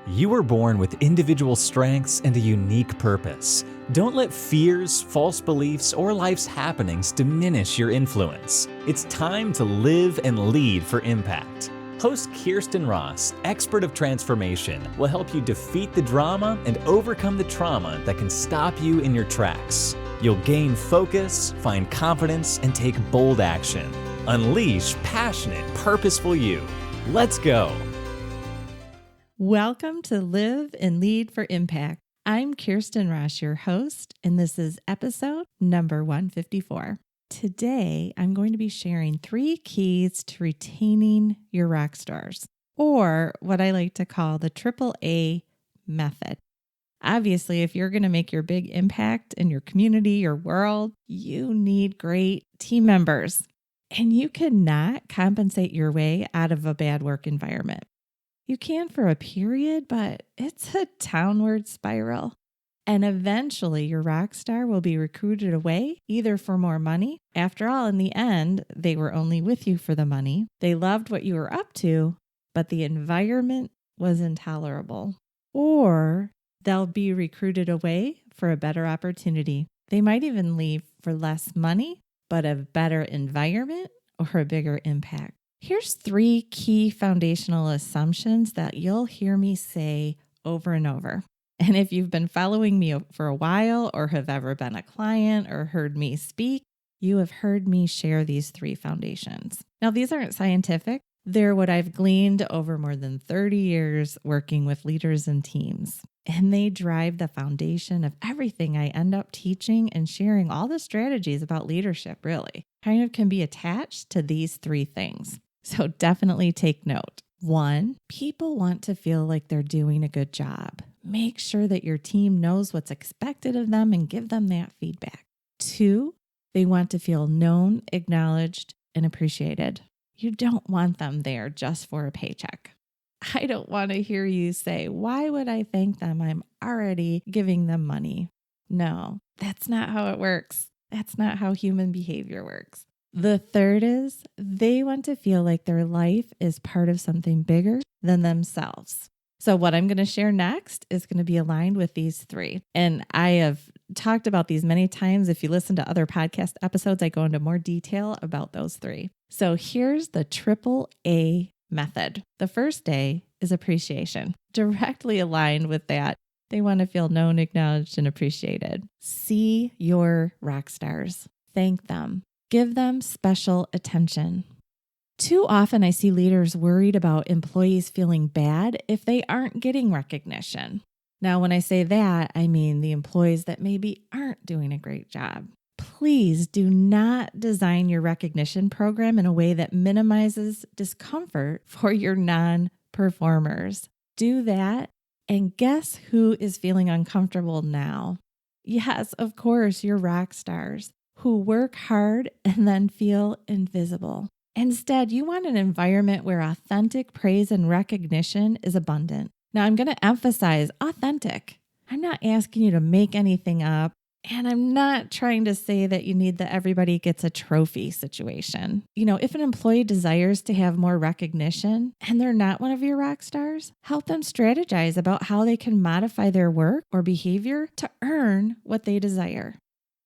You were born with individual strengths and a unique purpose. Don't let fears, false beliefs, or life's happenings diminish your influence. It's time to live and lead for impact. Host Kirsten Ross, expert of transformation, will help you defeat the drama and overcome the trauma that can stop you in your tracks. You'll gain focus, find confidence, and take bold action. Unleash passionate, purposeful you. Let's go. Welcome to Live and Lead for Impact. I'm Kirsten Ross, your host, and this is episode number 154. Today, I'm going to be sharing 3 keys to retaining your rock stars, or what I like to call the AAA method. Obviously, if you're going to make your big impact in your community, your world, you need great team members, and you cannot compensate your way out of a bad work environment. You can for a period, but it's a downward spiral. And eventually your rock star will be recruited away, either for more money. After all, in the end, they were only with you for the money. They loved what you were up to, but the environment was intolerable. Or they'll be recruited away for a better opportunity. They might even leave for less money, but a better environment or a bigger impact. Here's 3 key foundational assumptions that you'll hear me say over and over. And if you've been following me for a while or have ever been a client or heard me speak, you have heard me share these 3 foundations. Now, these aren't scientific. They're what I've gleaned over more than 30 years working with leaders and teams. And they drive the foundation of everything I end up teaching and sharing. All the strategies about leadership really kind of can be attached to these 3 things. So definitely take note. 1, people want to feel like they're doing a good job. Make sure that your team knows what's expected of them and give them that feedback. 2, they want to feel known, acknowledged, and appreciated. You don't want them there just for a paycheck. I don't want to hear you say, "Why would I thank them? I'm already giving them money." No, that's not how it works. That's not how human behavior works. The 3rd is they want to feel like their life is part of something bigger than themselves. So what I'm going to share next is going to be aligned with these 3. And I have talked about these many times. If you listen to other podcast episodes, I go into more detail about those 3. So here's the AAA method. The first A is appreciation, directly aligned with that. They want to feel known, acknowledged, and appreciated. See your rock stars. Thank them. Give them special attention. Too often I see leaders worried about employees feeling bad if they aren't getting recognition. Now, when I say that, I mean the employees that maybe aren't doing a great job. Please do not design your recognition program in a way that minimizes discomfort for your non-performers. Do that, and guess who is feeling uncomfortable now? Yes, of course, your rock stars, who work hard and then feel invisible. Instead, you want an environment where authentic praise and recognition is abundant. Now, I'm going to emphasize authentic. I'm not asking you to make anything up, and I'm not trying to say that you need the everybody gets a trophy situation. If an employee desires to have more recognition and they're not one of your rock stars, help them strategize about how they can modify their work or behavior to earn what they desire.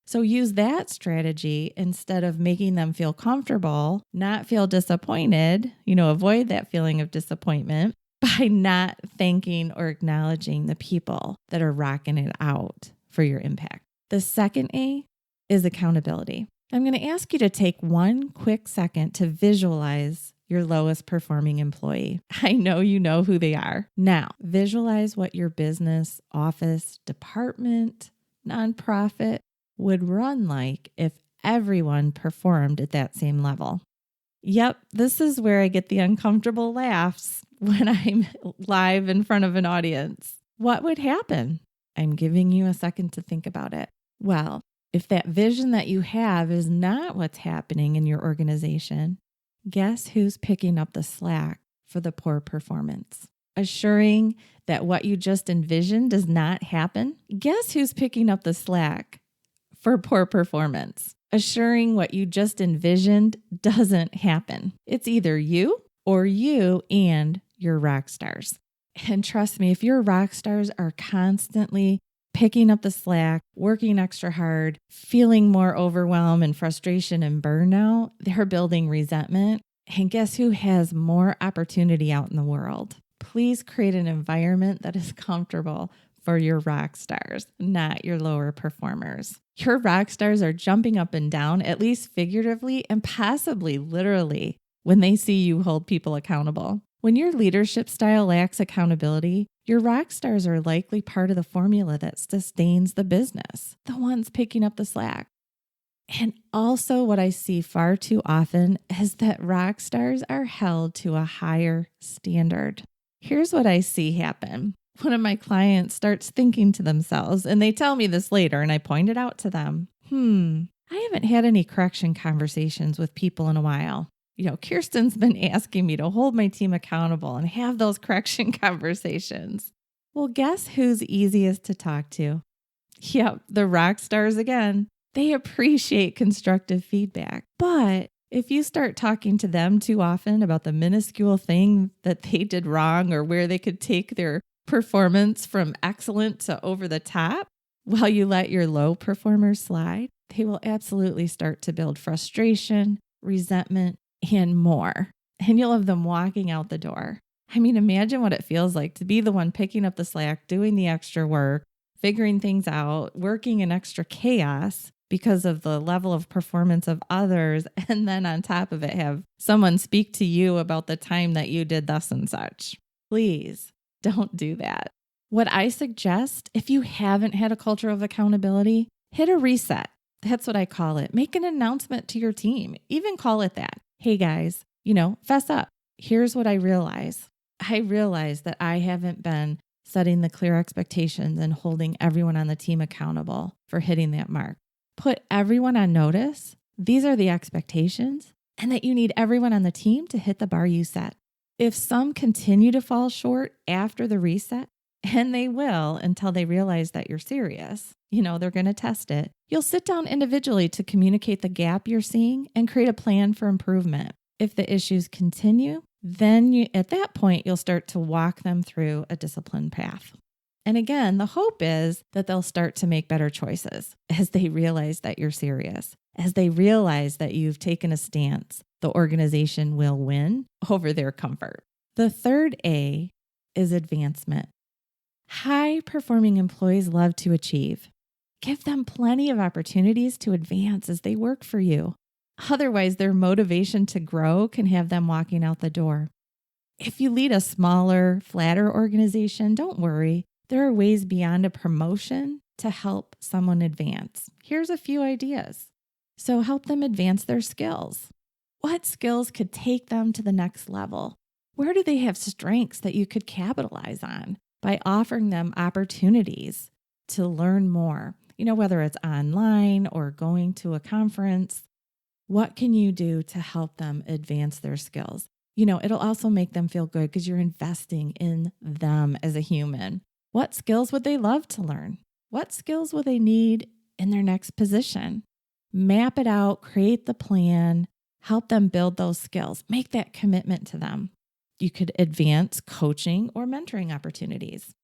So use that strategy instead of making them feel comfortable, not feel disappointed, avoid that feeling of disappointment by not thanking or acknowledging the people that are rocking it out for your impact. The second A is accountability. I'm going to ask you to take 1 quick second to visualize your lowest performing employee. I know you know who they are. Now, visualize what your business, office, department, nonprofit would run like if everyone performed at that same level. Yep, this is where I get the uncomfortable laughs when I'm live in front of an audience. What would happen? I'm giving you a second to think about it. Well, if that vision that you have is not what's happening in your organization, guess who's picking up the slack for the poor performance? Assuring that what you just envisioned does not happen? Guess who's picking up the slack for poor performance? Assuring what you just envisioned doesn't happen. It's either you or you and your rock stars. And trust me, if your rock stars are constantly picking up the slack, working extra hard, feeling more overwhelm and frustration and burnout, they're building resentment. And guess who has more opportunity out in the world? Please create an environment that is comfortable for your rock stars, not your lower performers. Your rock stars are jumping up and down, at least figuratively and possibly literally, when they see you hold people accountable. When your leadership style lacks accountability, your rock stars are likely part of the formula that sustains the business, the ones picking up the slack. And also what I see far too often is that rock stars are held to a higher standard. Here's what I see happen. One of my clients starts thinking to themselves, and they tell me this later, and I point it out to them. I haven't had any correction conversations with people in a while. Kirsten's been asking me to hold my team accountable and have those correction conversations. Well, guess who's easiest to talk to? Yep, the rock stars again. They appreciate constructive feedback. But if you start talking to them too often about the minuscule thing that they did wrong or where they could take their performance from excellent to over the top, while you let your low performers slide, they will absolutely start to build frustration, resentment, and more. And you'll have them walking out the door. I mean, imagine what it feels like to be the one picking up the slack, doing the extra work, figuring things out, working in extra chaos because of the level of performance of others. And then on top of it, have someone speak to you about the time that you did thus and such. Please don't do that. What I suggest, if you haven't had a culture of accountability, hit a reset. That's what I call it. Make an announcement to your team. Even call it that. Hey guys, fess up. Here's what I realize. I realize that I haven't been setting the clear expectations and holding everyone on the team accountable for hitting that mark. Put everyone on notice. These are the expectations, and that you need everyone on the team to hit the bar you set. If some continue to fall short after the reset, and they will until they realize that you're serious, they're going to test it. You'll sit down individually to communicate the gap you're seeing and create a plan for improvement. If the issues continue, then at that point, you'll start to walk them through a disciplined path. And again, the hope is that they'll start to make better choices as they realize that you're serious, as they realize that you've taken a stance. The organization will win over their comfort. The third A is advancement. High-performing employees love to achieve. Give them plenty of opportunities to advance as they work for you. Otherwise, their motivation to grow can have them walking out the door. If you lead a smaller, flatter organization, don't worry. There are ways beyond a promotion to help someone advance. Here's a few ideas. So help them advance their skills. What skills could take them to the next level? Where do they have strengths that you could capitalize on by offering them opportunities to learn more? Whether it's online or going to a conference, what can you do to help them advance their skills? It'll also make them feel good because you're investing in them as a human. What skills would they love to learn? What skills will they need in their next position? Map it out, create the plan, help them build those skills, make that commitment to them. You could advance coaching or mentoring opportunities.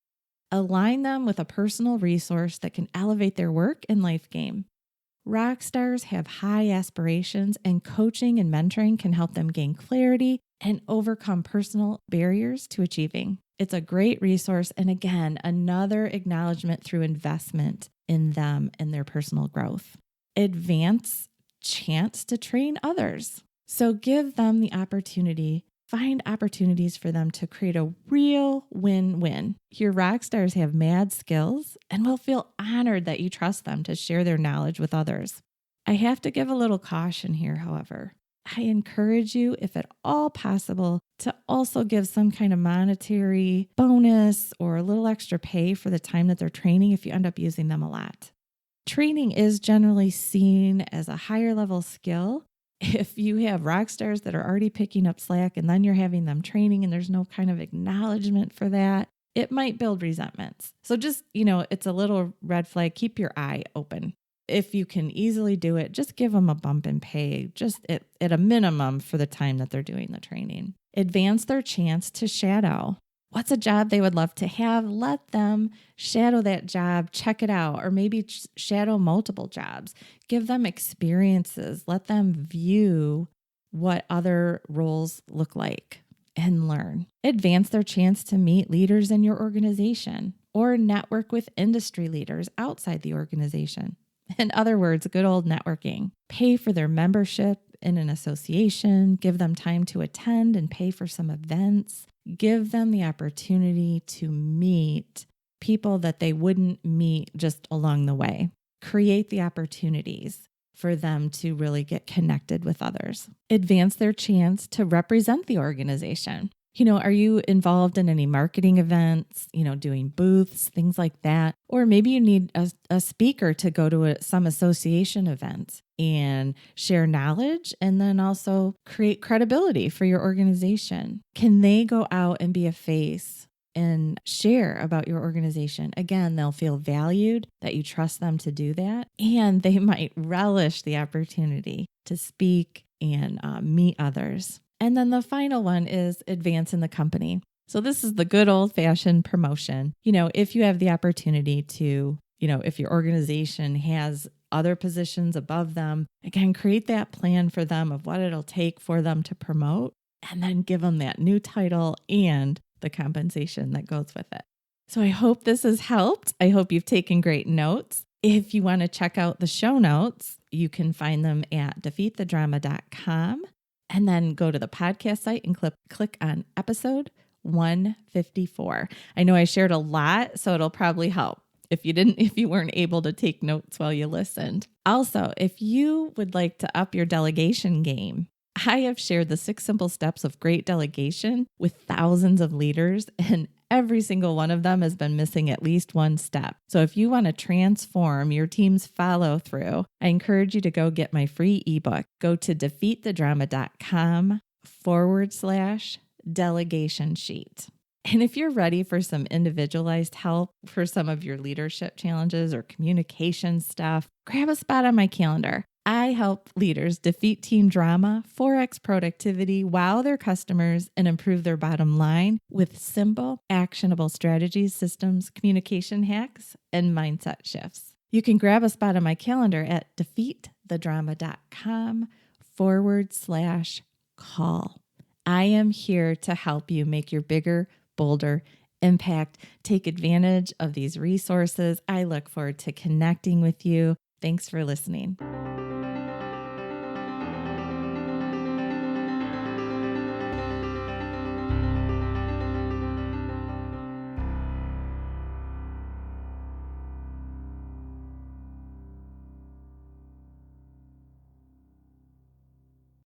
Align them with a personal resource that can elevate their work and life game. Rockstars have high aspirations, and coaching and mentoring can help them gain clarity and overcome personal barriers to achieving. It's a great resource, and again, another acknowledgement through investment in them and their personal growth. Advance chance to train others. So give them the opportunity. Find opportunities for them to create a real win-win. Your rock stars have mad skills and will feel honored that you trust them to share their knowledge with others. I have to give a little caution here, however. I encourage you, if at all possible, to also give some kind of monetary bonus or a little extra pay for the time that they're training if you end up using them a lot. Training is generally seen as a higher level skill. If you have rock stars that are already picking up slack and then you're having them training and there's no kind of acknowledgement for that, it might build resentments. So just, it's a little red flag. Keep your eye open. If you can easily do it, just give them a bump in pay, just at a minimum for the time that they're doing the training. Advance their chance to shadow. what's a job they would love to have? Let them shadow that job, check it out, or maybe shadow multiple jobs. Give them experiences. Let them view what other roles look like and learn. Advance their chance to meet leaders in your organization or network with industry leaders outside the organization. In other words, good old networking. Pay for their membership in an association, give them time to attend and pay for some events, give them the opportunity to meet people that they wouldn't meet just along the way. Create the opportunities for them to really get connected with others. Advance their chance to represent the organization. Are you involved in any marketing events, doing booths, things like that? Or maybe you need a speaker to go to some association event and share knowledge and then also create credibility for your organization. Can they go out and be a face and share about your organization? Again, they'll feel valued, that you trust them to do that, and they might relish the opportunity to speak and meet others. And then the final one is advance in the company. So this is the good old fashioned promotion. If you have the opportunity to, if your organization has other positions above them, again, create that plan for them of what it'll take for them to promote, and then give them that new title and the compensation that goes with it. So I hope this has helped. I hope you've taken great notes. If you want to check out the show notes, you can find them at defeatthedrama.com. And then go to the podcast site and click on episode 154. I know I shared a lot, so it'll probably help if you weren't able to take notes while you listened. Also, if you would like to up your delegation game, I have shared the 6 simple steps of great delegation with thousands of leaders, and every single one of them has been missing at least one step. So if you want to transform your team's follow through, I encourage you to go get my free ebook. Go to defeatthedrama.com/delegation sheet. And if you're ready for some individualized help for some of your leadership challenges or communication stuff, grab a spot on my calendar. I help leaders defeat team drama, 4x productivity, wow their customers, and improve their bottom line with simple, actionable strategies, systems, communication hacks, and mindset shifts. You can grab a spot on my calendar at defeatthedrama.com/call. I am here to help you make your bigger, bolder impact. Take advantage of these resources. I look forward to connecting with you. Thanks for listening.